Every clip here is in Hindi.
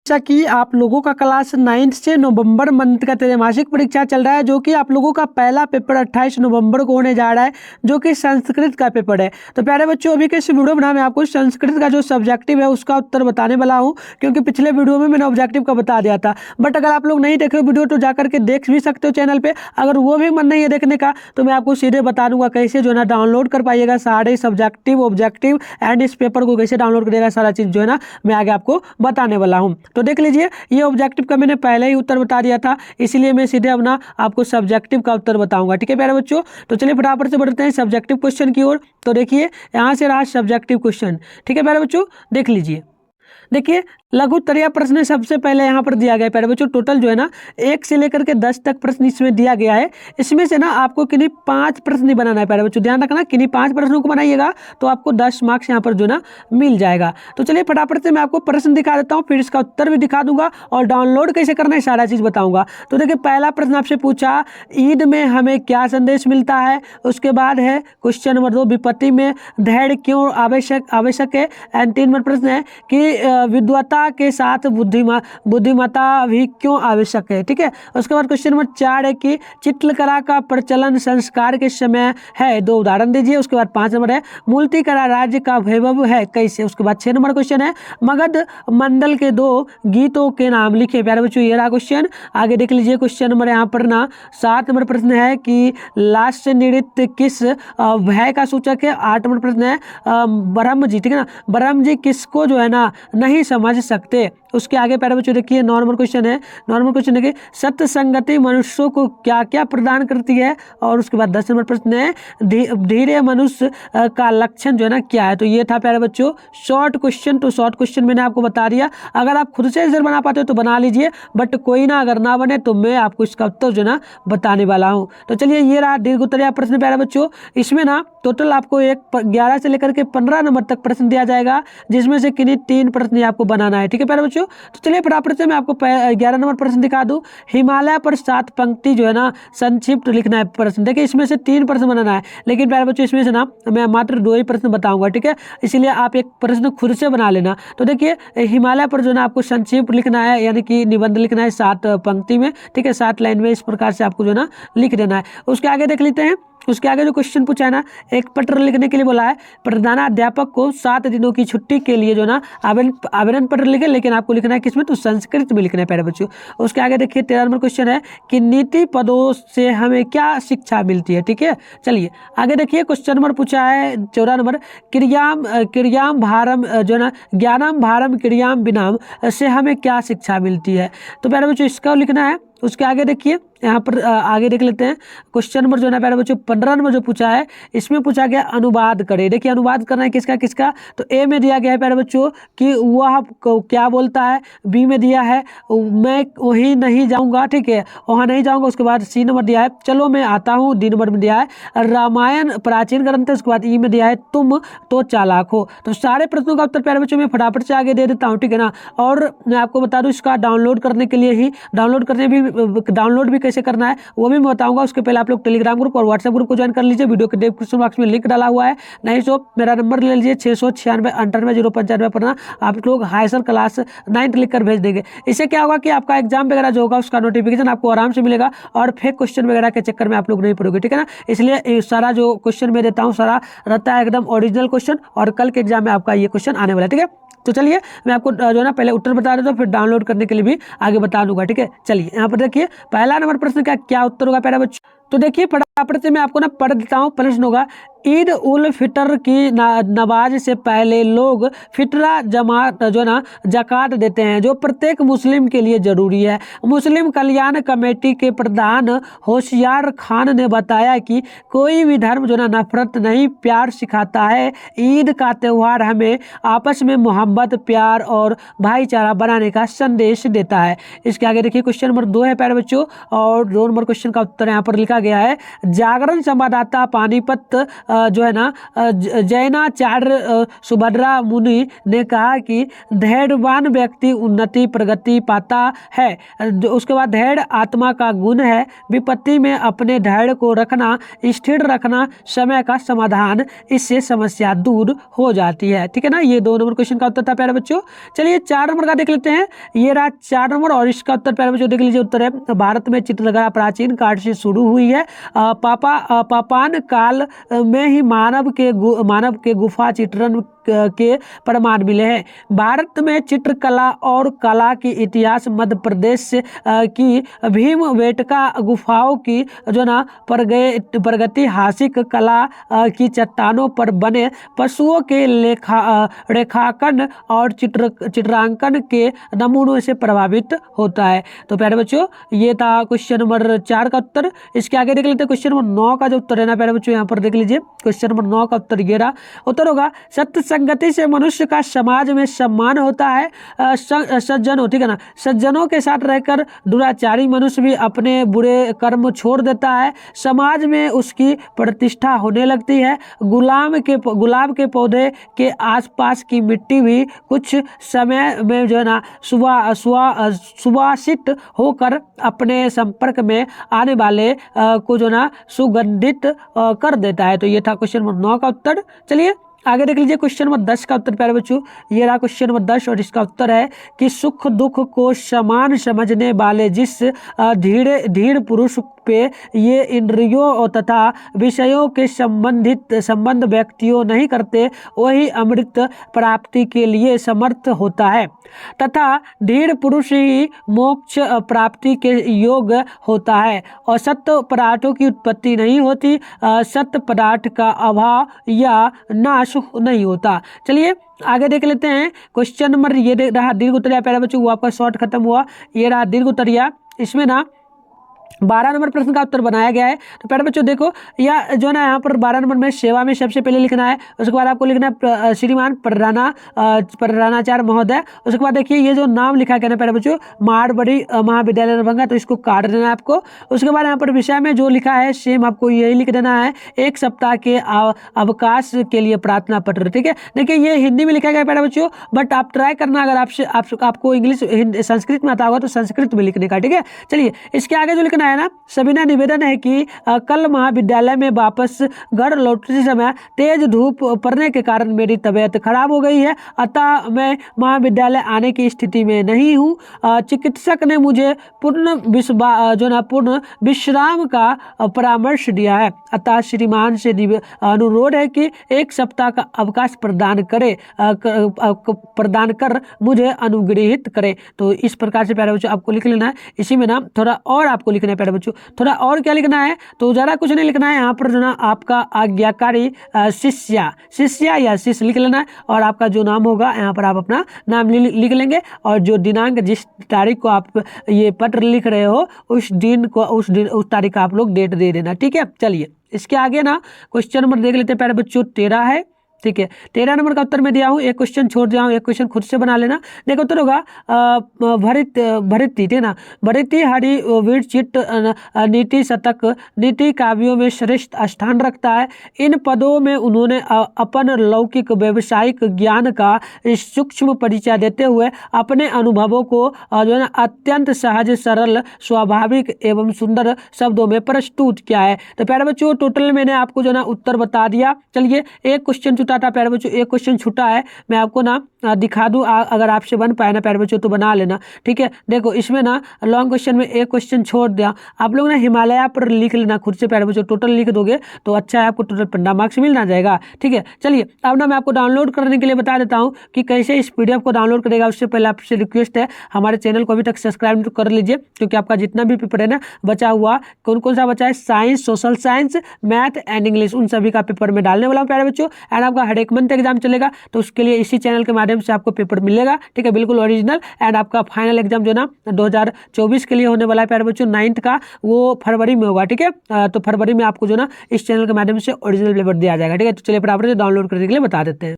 जैसा कि आप लोगों का क्लास 9th से नवंबर मंथ का त्रैमासिक परीक्षा चल रहा है, जो कि आप लोगों का पहला पेपर 28 नवंबर को होने जा रहा है, जो कि संस्कृत का पेपर है। तो प्यारे बच्चों, अभी के इस वीडियो में मैं आपको संस्कृत का जो सब्जेक्टिव है उसका उत्तर बताने वाला हूं, क्योंकि पिछले वीडियो में मैंने ऑब्जेक्टिव का बता दिया था। बट अगर आप लोग नहीं देखे वीडियो तो जाकर के देख भी सकते हो चैनल पर। अगर वो भी मन नहीं है देखने का तो मैं आपको सीधे बता दूंगा कैसे जो है ना डाउनलोड कर पाइएगा सारे सब्जेक्टिव ऑब्जेक्टिव एंड इस पेपर को कैसे डाउनलोड करिएगा, सारा चीज़ जो है ना मैं आगे आपको बताने वाला हूँ। तो देख लीजिए, ये ऑब्जेक्टिव का मैंने पहले ही उत्तर बता दिया था, इसलिए मैं सीधे अपना आपको सब्जेक्टिव का उत्तर बताऊंगा। ठीक है प्यारे बच्चों, तो चलिए फटाफट से बढ़ते हैं सब्जेक्टिव क्वेश्चन की ओर। तो देखिए यहाँ से रहा सब्जेक्टिव क्वेश्चन। ठीक है प्यारे बच्चों, देख लीजिए। देखिए लघुत्तरीय प्रश्न सबसे पहले यहाँ पर दिया गया है प्यारे बच्चों। टोटल जो है ना 1 से लेकर के 10 तक प्रश्न इसमें दिया गया है। इसमें से ना आपको किन्हीं 5 प्रश्न ही बनाना है प्यारे बच्चों, ध्यान रखना। किन्हीं 5 प्रश्नों को बनाइएगा तो आपको 10 मार्क्स यहाँ पर जो ना मिल जाएगा। तो चलिए फटाफट से मैं आपको प्रश्न दिखा देता हूँ, फिर इसका उत्तर भी दिखा दूंगा और डाउनलोड कैसे करना है सारा चीज़ बताऊंगा। तो देखिए पहला प्रश्न आपसे पूछा, ईद में हमें क्या संदेश मिलता है। उसके बाद है क्वेश्चन नंबर 2, विपत्ति में धैर्य क्यों आवश्यक है। एंड 3 नंबर प्रश्न है कि विद्वता के साथ बुद्धिमत्ता भी क्यों आवश्यक है। ठीक है, उसके बाद क्वेश्चन नंबर 4 है कि चित्रकला का प्रचलन संस्कार के समय है, 2 उदाहरण दीजिए। उसके बाद 5 नंबर है मूर्तिकला राज्य का वैभव है कैसे। उसके बाद 6 नंबर क्वेश्चन है मगध मंडल के 2 गीतों के नाम लिखे। प्यारे बच्चों ये रहा क्वेश्चन, आगे देख लीजिए। क्वेश्चन नंबर यहाँ पर ना 7 नंबर प्रश्न है कि लास्य नृत्य किस भय का सूचक है। 8 नंबर प्रश्न है ब्रह्म जी, ठीक है ना, ब्रह्म जी किसको जो है ना नहीं समझ सकते। उसके आगे प्यारे बच्चों देखिए नॉर्मल क्वेश्चन है। नॉर्मल क्वेश्चन है कि सत्य संगति मनुष्यों को क्या क्या प्रदान करती है। और उसके बाद 10 नंबर प्रश्न है धीरे मनुष्य का लक्षण जो है ना क्या है। तो ये था प्यारे बच्चों शॉर्ट क्वेश्चन। तो शॉर्ट क्वेश्चन मैंने आपको बता दिया, अगर आप खुद से आंसर बना पाते हो तो बना लीजिए, बट कोई ना अगर ना बने तो मैं आपको इसका उत्तर जो है ना बताने वाला हूँ। तो चलिए ये रहा दीर्घोत्तरीय प्रश्न प्यारे बच्चों। इसमें ना टोटल आपको 11 से लेकर के 15 नंबर तक प्रश्न दिया जाएगा, जिसमें से किन्हीं 3 प्रश्न आपको बनाना है। ठीक है प्यारे बच्चों, तो चलिए फटाफट से मैं आपको 11 नंबर प्रश्न दिखा दूं। हिमालय पर 7 पंक्ति जो है ना संक्षिप्त लिखना है प्रश्न। देखिए इसमें से 3 प्रश्न बनाना है, लेकिन प्यारे बच्चों इसमें से ना मैं मात्र 2 ही प्रश्न बताऊंगा। ठीक है, इसलिए आप एक प्रश्न खुद से बना लेना। तो देखिए हिमालय पर जो है ना आपको संक्षिप्त लिखना है, यानी कि निबंध लिखना है 7 पंक्ति में। ठीक है, 7 लाइन में इस प्रकार से आपको जो है ना लिख देना है। उसके आगे देख लेते हैं। उसके आगे जो क्वेश्चन पूछा है ना, एक पत्र लिखने के लिए बोला है। प्रधानाध्यापक को 7 दिनों की छुट्टी के लिए जो ना आवेदन पत्र लिखे, लेकिन आपको लिखना है किसमें, तो संस्कृत में लिखना है प्यारे बच्चों। उसके आगे देखिए 13 नंबर क्वेश्चन है कि नीति पदों से हमें क्या शिक्षा मिलती है। ठीक है, चलिए आगे देखिए। क्वेश्चन नंबर पूछा है 14 नंबर क्रियाम भारम जो ना ज्ञानम भारम क्रियाम विनाम से हमें क्या शिक्षा मिलती है। तो प्यारे बच्चों इसका लिखना है। उसके आगे देखिए यहाँ पर आगे देख लेते हैं। क्वेश्चन नंबर जो है ना प्यारे बच्चों 15 नंबर जो पूछा है, इसमें पूछा गया अनुवाद करें। देखिए अनुवाद करना है किसका किसका, तो ए में दिया गया है प्यारे बच्चों कि वह क्या बोलता है। बी में दिया है मैं वहीं नहीं जाऊंगा, ठीक है, वहाँ नहीं जाऊंगा। उसके बाद सी नंबर दिया है चलो मैं आता हूँ। डी नंबर में दिया है रामायण प्राचीन ग्रंथ है। उसके बाद ई में दिया है तुम तो चालाक हो। तो सारे प्रश्नों का उत्तर प्यारे बच्चों मैं फटाफट से आगे दे देता हूँ, ठीक है ना। और मैं आपको बता दूँ इसका डाउनलोड करने के लिए ही डाउनलोड भी कैसे करना है वो भी मैं बताऊंगा। उसके पहले आप लोग टेलीग्राम ग्रुप और व्हाट्सएप ग्रुप को ज्वाइन कर लीजिए। वीडियो के डिस्क्रिप्शन बॉक्स में लिंक डाला हुआ है, नहीं तो मेरा नंबर ले लीजिए 696 पर ना आप लोग हाई सर क्लास 9th लिख कर भेज देंगे। इससे क्या होगा कि आपका एग्जाम वगैरह जो होगा उसका नोटिफिकेशन आपको आराम से मिलेगा और फेक क्वेश्चन वगैरह के चक्कर में आप लोग नहीं पड़ोगे, ठीक है ना। इसलिए सारा जो क्वेश्चन मैं देता हूँ सारा रहता है एकदम ओरिजिनल क्वेश्चन, और कल के एग्जाम में आपका ये क्वेश्चन आने वाला है, ठीक है। तो चलिए मैं आपको जो है ना पहले उत्तर बता देता हूँ, फिर डाउनलोड करने के लिए भी आगे बता दूंगा, ठीक है। चलिए यहाँ पर देखिए पहला नंबर प्रश्न का क्या उत्तर होगा प्यारे बच्चों। तो देखिए फटाफट से मैं आपको ना पढ़ देता हूँ। प्रश्न होगा ईद उल फितर की नमाज से पहले लोग फितरा जमा जो ना जक़ात देते हैं, जो प्रत्येक मुस्लिम के लिए जरूरी है। मुस्लिम कल्याण कमेटी के प्रधान होशियार खान ने बताया कि कोई भी धर्म जो ना नफरत नहीं प्यार सिखाता है। ईद का त्यौहार हमें आपस में मोहब्बत प्यार और भाईचारा बनाने का संदेश देता है। इसके आगे देखिए क्वेश्चन नंबर 2 है प्यारे बच्चों, और 2 नंबर क्वेश्चन का उत्तर यहाँ पर लिखा गया है जागरण संवाददाता पानीपत जो है ना जैनाचार्य सुभद्रा मुनि ने कहा कि धैर्यवान व्यक्ति उन्नति प्रगति पाता है। उसके बाद धैर्य आत्मा का गुण है, विपत्ति में अपने धैर्य को रखना, स्थिर रखना समय का समाधान, इससे समस्या दूर हो जाती है। ठीक है ना, ये 2 नंबर क्वेश्चन का उत्तर था प्यारे बच्चों। चलिए 4 नंबर का देख लेते हैं। ये रहा 4 नंबर और इसका उत्तर प्यारे बच्चों देख लीजिए। उत्तर है भारत में चित्रकला प्राचीन काल से शुरू हुई है। पापान काल में ही मानव के गुफा चित्रण के प्रमाण मिले हैं। भारत में चित्रकला और कला की इतिहास मध्य प्रदेश की भीमबेटका गुफाओं की जो ना प्रागैतिहासिक कला की चट्टानों पर बने पशुओं के रेखांकन और चित्रांकन के नमूनों से प्रभावित होता है। तो प्यारे बच्चों ये था क्वेश्चन नंबर 4 का उत्तर। इसके आगे देख लेते हैं क्वेश्चन नंबर 9 का जो उत्तर है ना प्यारे बच्चों, यहाँ पर देख लीजिए। क्वेश्चन नंबर 9 का उत्तर ये रहा। उत्तर होगा सत्य संगति से मनुष्य का समाज में सम्मान होता है। सज्जनों, ठीक है ना, सज्जनों के साथ रहकर दुराचारी मनुष्य भी अपने बुरे कर्म छोड़ देता है, समाज में उसकी प्रतिष्ठा होने लगती है। गुलाब के पौधे के आसपास की मिट्टी भी कुछ समय में जो है ना सुवासित होकर अपने संपर्क में आने वाले को जो ना सुगंधित कर देता है। तो ये था क्वेश्चन नंबर 9 का उत्तर। चलिए आगे देख लीजिए क्वेश्चन नंबर 10 का उत्तर प्यारे बच्चों। ये रहा क्वेश्चन नंबर 10 और इसका उत्तर है कि सुख दुख को समान समझने वाले जिस धीर पुरुष पे ये इंद्रियों तथा विषयों के संबंध व्यक्तियों नहीं करते, वही अमृत प्राप्ति के लिए समर्थ होता है तथा धीर पुरुष ही मोक्ष प्राप्ति के योग्य होता है। और सत्य पदार्थों की उत्पत्ति नहीं होती, सत्य पदार्थ का अभाव या नाश नहीं होता। चलिए आगे देख लेते हैं क्वेश्चन नंबर ये रहा दीर्घ उत्तरीय प्यारे बच्चों, वो आपका शॉर्ट खत्म हुआ। ये रहा दीर्घ उत्तरीय, इसमें ना 12 नंबर प्रश्न का उत्तर बनाया गया है। तो प्यारे बच्चों देखो, या जो ना यहाँ पर 12 नंबर में सेवा में सबसे पहले लिखना है, उसके बाद आपको लिखना है श्रीमान प्रधानाचार्य महोदय। उसके बाद देखिए ये जो नाम लिखा गया ना प्यारे बच्चों, मारवाड़ी महाविद्यालय दरभंगा, तो इसको काट देना है आपको। उसके बाद यहाँ पर विषय में जो लिखा है सेम आपको यही लिख देना है, 1 सप्ताह के अवकाश के लिए प्रार्थना पत्र। ठीक है, देखिए ये हिंदी में लिखा गया प्यारे बच्चों, बट आप ट्राई करना अगर आपको इंग्लिश संस्कृत में आता होगा तो संस्कृत में लिखने का। ठीक है, चलिए इसके आगे जो लिखना है ना, सविनय निवेदन है कि कल महाविद्यालय में वापस घर लौटते समय तेज धूप पड़ने के कारण मेरी तबीयत खराब हो गई है, अतः मैं महाविद्यालय आने की स्थिति में नहीं हूँ। चिकित्सक ने मुझे पूर्ण विश्राम का परामर्श दिया है, अतः श्रीमान से अनुरोध है कि 1 सप्ताह का अवकाश प्रदान कर मुझे अनुग्रहित करें। तो इस प्रकार से प्यारे बच्चों आपको लिख लेना है। इसी में ना थोड़ा और आपको लिखना है प्यारे बच्चों, थोड़ा और क्या लिखना है, तो ज़्यादा कुछ नहीं लिखना है। यहाँ पर जो ना आपका आज्ञाकारी शिष्य या शिष्य लिख लेना है, और आपका जो नाम होगा यहाँ पर आप अपना नाम लिख लेंगे, और जो दिनांक जिस तारीख को आप ये पत्र लिख रहे हो उस तारीख का आप लोग डेट दे देना। ठीक है, चलिए इसके आगे ना क्वेश्चन नंबर देख लेते हैं प्यारे बच्चों, 13 है। ठीक है, 13 नंबर का उत्तर मैं दिया हूँ, एक क्वेश्चन छोड़ दिया हूँ, एक क्वेश्चन खुद से बना लेना। देखो उत्तर होगा भरिती, ठीक है ना, भरिती हरि वीर चित्त नीति शतक नीति काव्यों में श्रेष्ठ स्थान रखता है। इन पदों में उन्होंने अपन लौकिक व्यवसायिक ज्ञान का सूक्ष्म परिचय देते हुए अपने अनुभवों को जो है ना अत्यंत सहज सरल स्वाभाविक एवं सुंदर शब्दों में प्रस्तुत किया है। तो प्यारे बच्चों टोटल मैंने आपको जो ना उत्तर बता दिया। चलिए एक क्वेश्चन छूटा था प्यारे बच्चों, एक क्वेश्चन छूटा है, मैं आपको ना दिखा दूं, अगर आपसे बन पाए ना प्यारे बच्चों तो बना लेना। ठीक है, देखो इसमें ना लॉन्ग क्वेश्चन में एक क्वेश्चन छोड़ दिया, आप लोग ना हिमालय पर लिख लेना खुद से प्यारे बच्चों, टोटल लिख दोगे तो अच्छा है, आपको टोटल 15 मार्क्स मिलना जाएगा। ठीक है, चलिए अब ना मैं आपको डाउनलोड करने के लिए बता देता हूँ कि कैसे इस PDF को डाउनलोड करेगा। उससे पहले आपसे रिक्वेस्ट है हमारे चैनल को अभी तक सब्सक्राइब कर लीजिए, क्योंकि आपका जितना भी पेपर है ना बचा हुआ, कौन कौन सा बचा है, science, social science, math and English, उन सभी का पेपर में डालने वाला हूँ प्यारे बच्चों। एंड आपका हर एक मंथ एग्जाम चलेगा, तो उसके लिए इसी चैनल के माध्यम से आपको पेपर मिलेगा। ठीक है, बिल्कुल ओरिजिनल। एंड आपका फाइनल एग्जाम जो ना 2024 के लिए होने वाला है प्यारे बच्चों, 9th का, वो फरवरी में होगा। ठीक है, तो फरवरी में आपको जो ना इस चैनल के माध्यम से ओरिजिनल पेपर दिया जाएगा। ठीक है, तो चलिए फटाफट से डाउनलोड करने के लिए बता देते हैं।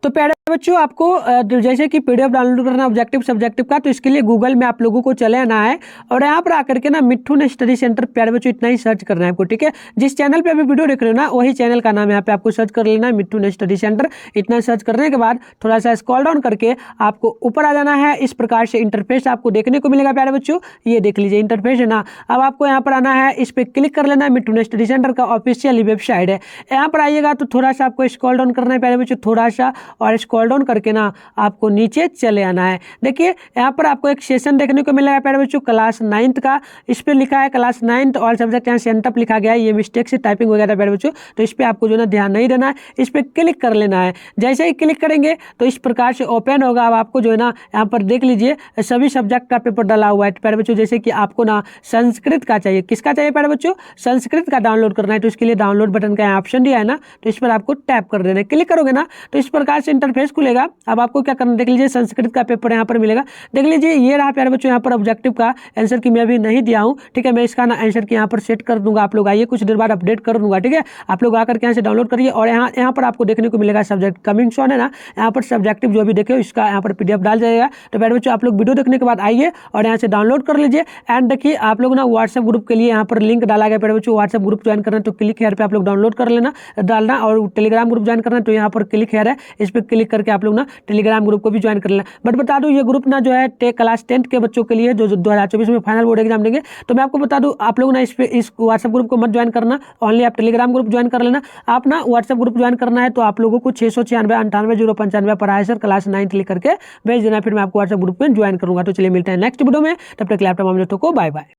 तो प्यारे बच्चों आपको जैसे कि पीडीएफ डाउनलोड करना ऑब्जेक्टिव सब्जेक्टिव का, तो इसके लिए गूगल में आप लोगों को चले आना है और यहाँ पर आकर के ना मिठुन स्टडी सेंटर प्यारे बच्चों इतना ही सर्च करना है आपको, ठीक है। जिस चैनल पे अभी वीडियो देख रहे हो ना वही चैनल का नाम यहाँ पे आपको सर्च कर लेना है, मिठुन स्टडी सेंटर। इतना सर्च करने के बाद थोड़ा सा स्क्रॉल डाउन करके आपको ऊपर आ जाना है। इस प्रकार से इंटरफेस आपको देखने को मिलेगा प्यारे बच्चों, ये देख लीजिए इंटरफेस है ना। अब आपको यहाँ पर आना है, इस पर क्लिक कर लेना है। मिठुन स्टडी सेंटर का ऑफिशियल वेबसाइट है। यहाँ पर आइएगा तो थोड़ा सा आपको स्क्रॉल डाउन करना है प्यारे बच्चों, थोड़ा सा, और स्क्रॉल डाउन करके ना आपको नीचे चले आना है। देखिए यहाँ पर आपको एक सेशन देखने को मिलेगा प्यारे बच्चों क्लास 9th का। इस पर लिखा है क्लास 9th ऑल सब्जेक्ट, यहाँ सेंटअप लिखा गया है, ये मिस्टेक से टाइपिंग हो गया था प्यारे बच्चों, तो इस पर आपको जो ना ध्यान नहीं देना है, इस पर क्लिक कर लेना है। जैसे ही क्लिक करेंगे तो इस प्रकार से ओपन होगा। अब आपको जो है ना यहाँ पर देख लीजिए सभी सब्जेक्ट का पेपर डाला हुआ है प्यारे बच्चों। जैसे कि आपको ना संस्कृत का चाहिए, किसका चाहिए प्यारे बच्चों, संस्कृत का डाउनलोड करना है, तो इसके लिए डाउनलोड बटन का ऑप्शन दिया है ना, तो इस पर आपको टैप कर देना है। क्लिक करोगे ना तो इस प्रकार से इंटरफेस खुलेगा। अब आपको क्या करना, देख लीजिए संस्कृत का पेपर यहाँ पर मिलेगा। देख लीजिए ये रहा प्यारे बच्चों यहाँ पर ऑब्जेक्टिव का आंसर की मैं अभी नहीं दिया हूँ, ठीक है। मैं इसका ना आंसर की यहाँ पर सेट कर दूंगा, आप लोग आइए कुछ देर बाद अपडेट कर दूंगा, ठीक है। आप लोग आकर के यहाँ से डाउनलोड करिए और यहाँ पर आपको देखने को मिलेगा सब्जेक्ट कमिंग सोन है ना, यहाँ पर सब्जेक्टिव जो भी देखे इसका यहाँ पर पीडीएफ डाल जाएगा। तो प्यारे बच्चों आप लोग वीडियो देखने के बाद आइए और यहाँ से डाउनलोड कर लीजिए। एंड देखिए आप लोग ना व्हाट्सएप ग्रुप के लिए यहाँ पर लिंक डाला गया प्यारे बच्चों, व्हाट्सएप ग्रुप ज्वाइन करना है तो क्लिक हेयर पे आप लोग डाउनलोड कर लेना डालना, और टेलीग्राम ग्रुप ज्वाइन करना है तो यहाँ पर क्लिक हेयर है, इस पर क्लिक करके आप लोग ना टेलीग्राम ग्रुप को भी ज्वाइन कर लेना। बट बता दूं ये ग्रुप ना जो है क्लास 10th के बच्चों के लिए जो 2024 में फाइनल बोर्ड एग्जाम देंगे। तो मैं आपको बता दूं आप लोग ना इस व्हाट्सएप ग्रुप को मत ज्वाइन करना, ओनली आप टेलीग्राम ग्रुप ज्वाइन कर लेना। आप ना व्हाट्सएप ग्रुप ज्वाइन करना है तो आप लोगों को 696 पर आए सर क्लास 9th लिख करके भेज देना, फिर मैं आपको व्हाट्सएप ग्रुप में ज्वाइन करूंगा। तो चलिए मिलते हैं नेक्स्ट वीडियो में, तब तक लैपटॉप हम लोगों को बाय बाय।